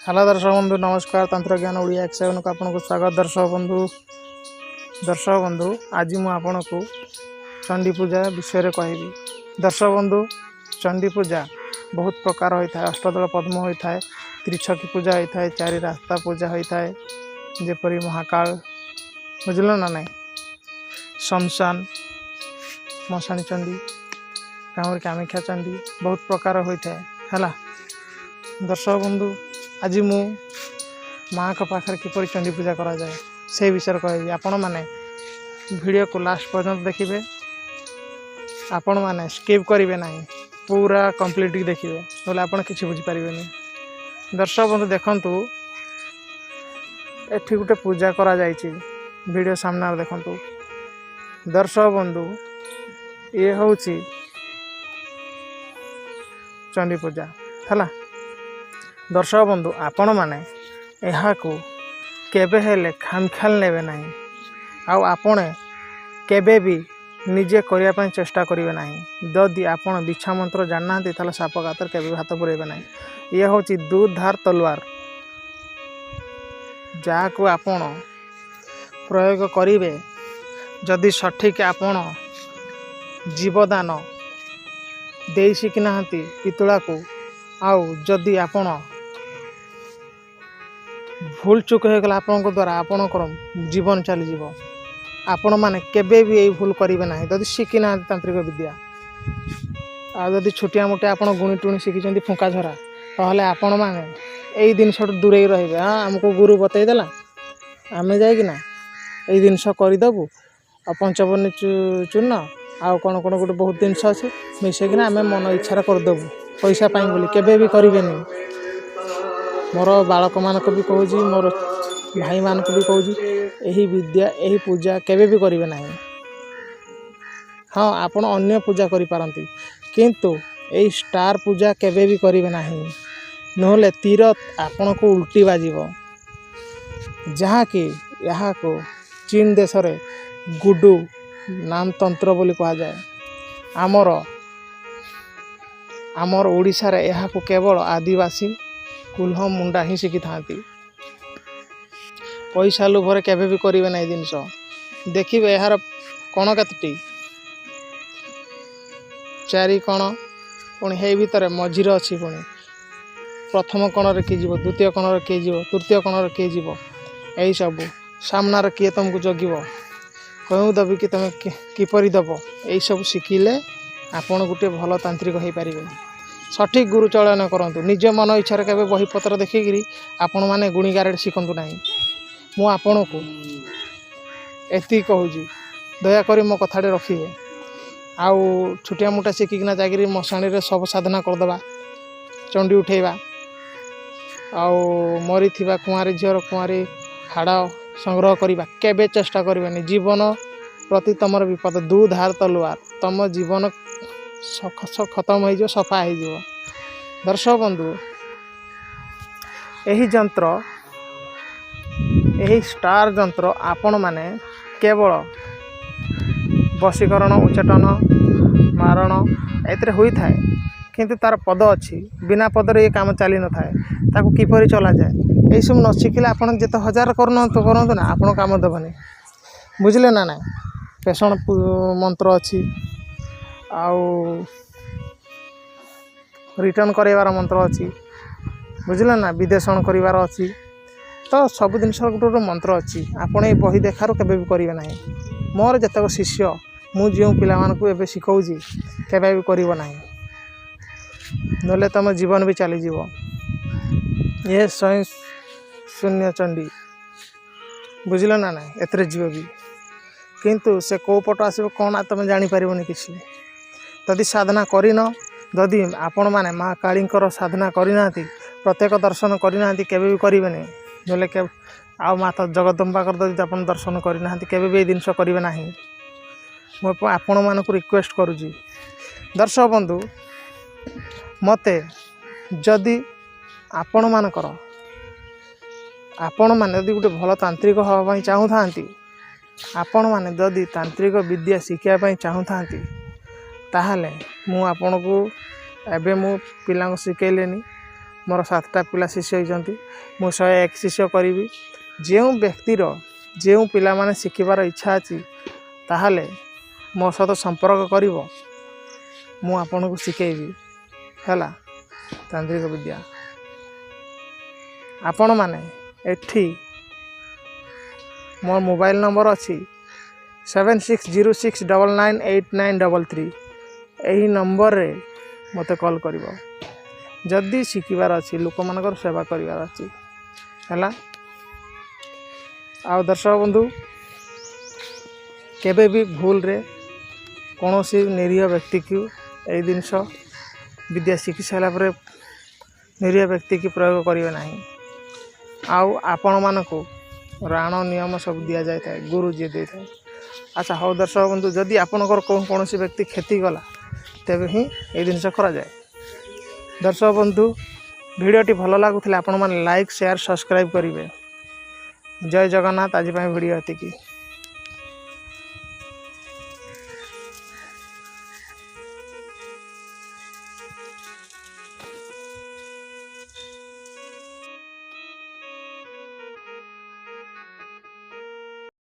Hello दर्शक बंधु नमस्कार। तंत्र ज्ञान ओडिया एक्शन को आपको स्वागत। दर्शक बंधु आज मु आपन को चंडी पूजा विषय कहबी। दर्शक बंधु चंडी पूजा बहुत प्रकार होता है। अष्टदल पद्म होता है, त्रिछकी पूजा होता है, चारि रास्ता पूजा होता है, जेपरी महाकाल बुझल ना नहीं, शमशान मशाणी चंडी, कामर कामाख्या चंडी बहुत प्रकार होता है। दर्शक बंधु आज मु माँ का पाखर किपर चंडी पूजा करा जाए से विषय कहबी। आपण माने वीडियो को लास्ट पर्यंत देखिए, आपण माने स्किप करेंगे ना, पूरा कंप्लीट देखिए ना आप किसी बुझीपारे। दर्शक बंधु देखंतु एठी गोटे पूजा करा जाइछि, वीडियो सामने देखंतु। दर्शक बंधु ये होछि चंडी पूजा है। दर्शक बंधु आपण माने यहाँ को केबे हेले खामख्याल नेबे नहीं, आपण केबे भी निजे करिया पय चेष्टा करिवे नहीं। जदि आपण बिछा मंत्र जानना ताले साप गातर केबे हाथ पुरेबे नहीं। ये होची दूध धार तलवार, जहाँ को आपण प्रयोग करिवे जदि सठिक आपण जीवदान देई शिखिना पितुला को, आउ जदि आपण भूल चुक हो गला आपन द्वारा आपणकर जीवन चली जीव। आपण माने केबे भी यही भूल करेंगे ना जदि शिखिना तांत्रिक विद्या। आदि छोटिया मोटे आप गुणी टुणी शिखी फुंका झरा, ताहले आपण माने यही जिनस दूरे रहिबे। हाँ आमको गुरु बतईदेला, आमे जाइकिना यही जिनस करदेबू। आ पंचवर्णी चूर्ण आउ कौन कौन गोटे बहुत जिनस अच्छे मिसेकिना आम मन इच्छा करदेबू पैसा पाई बोली केबे भी करेंगे। मोर बालक मानक भी कहूँ, मोर भाई मानक भी कहूँ, यही विद्या यही पूजा केबे भी करेंगे ना। हाँ आपण अन्य पूजा करि पारंती, किंतु यही स्टार पूजा केबे भी करेंगे ना, नहले तीर आपण को उल्टी बाजिबो। जहाँ कि यहाँ को चीन देश रे गुडू नाम तंत्र बोली कहा जाए। आमर ओडिशा रे यहाँ को केवल आदिवासी कुल्ह मुंडा ही शिखी था। पैसा लोभर केबे भी करेंगे ना जिनस। देखिए यार कण केतटी चारि कण पुणी हे भितर मझीर अच्छी, पुणी प्रथम कण किए जीव, द्वितीय कण किए जीव, तृतीय कण किए जीव, यही सब सामनार किए तुमको जगिब, कहूँ दबी कि तुम किपरि दब, यही सब शिखिले आपण गोटे भल तांत्रिक हो पारे। सठिक गुरु चयन करूँ, निज मन इच्छा के बहीपत्र देखिकी आपण मैंने गुणी गारेड शिखु ना। मु आपण को एति कहूँ, दयाकोरी मो कथाटे रखिए। आउ छुटिया मुटा शिखिकिना जागिरी मशाणी रे सब साधना करदे, चंडी उठेबा, आउ मरी थिबा कुआरी झीर कुआरी हाड़ संग्रह करवा केबे चेष्टा करें। जीवन प्रति तमर विपद दूध हार तलवार, तम जीवन खत्म हो सफा हो। दर्शक बंधु यही जंत्र, यही स्टार जंत्र आपण माने केवल वशीकरण उच्चाटन मारण एतरे होई थाए, किंतु तार पद अच्छी, बिना पदर ये काम चली न थाए। ताको किपरि चला जाए यही सब न शिखिले आपण जिते हजार करतु ना आपण काम देवनी, बुझले ना ना। पेषण मंत्र अच्छी, आउ रिटर्न करार मंत्र अच्छी, बुझले ना, विदेशण करार अच्छी। तो सब जिन गोटे गोटे मंत्र अच्छी, आपण ये बही देखार केबे भी करेंगे ना। मोर जतक शिष्य मु जो पिला मानकु एबे शिखौजी केबे भी करिवो नाही, नले तुम जीवन भी चली जीव। ये स्वयं शून्य चंडी, बुझल ना ना, एतरे जीव भी, किंतु से को पट आसो कौन तुम जापर किसी। जदि साधना करन, जदि आपण मैंने माँ काली साधना करना, प्रत्येक दर्शन करना, केबे भी करेंगे नहीं। नले के आ माता जगदम्बा कर आप दर्शन करना केबे भी जिनस करेंगे ना। मुझे आपण मानक रिक्वेस्ट करुँची दर्शक बंधु, मते जदि आपण मानकर आपण मैंने जदि गोटे भल तांत्रिक हाँपाई चाहू था, आपण मैंने जदि तांत्रिक विद्या शिखापी चाहू था, ताहले मु आपन को एबे मु पिला शिखेलेनी मोर 7टा पिला शिष्य होती मु 101 शिष्य करी जो व्यक्तिर जो पिला माने शिखिबार इच्छा अच्छी ताहले मो सहित संपर्क कर मु आपन को शिखेबी है तांत्रिक विद्या आपण माने एठी मोर मोबाइल नंबर अच्छी 7606998933 यही नंबर रे मते कॉल करिवो जदि शिखिबार अच्छी लोक मानकर सेवा करिवार अच्छी है। आ दर्शक बंधु केबे भी भूल रे कौन सी निरीह व्यक्ति को यही जिनस विद्या शिखि सारा पर निरीह व्यक्ति की प्रयोग करेंगे ना। आपण मानक राण नियम सब दि जाए गुरु जी दे था। अच्छा हाँ दर्शक बंधु जदि आपणकर कौन सी व्यक्ति क्षति गला तेबे ही ये जिनस करा जाए। दर्शक बंधु वीडियोटी भल लगुला आपण मैंने लाइक शेयर सब्सक्राइब करेंगे। जय जगन्नाथ। आज वीडियो एतिकी।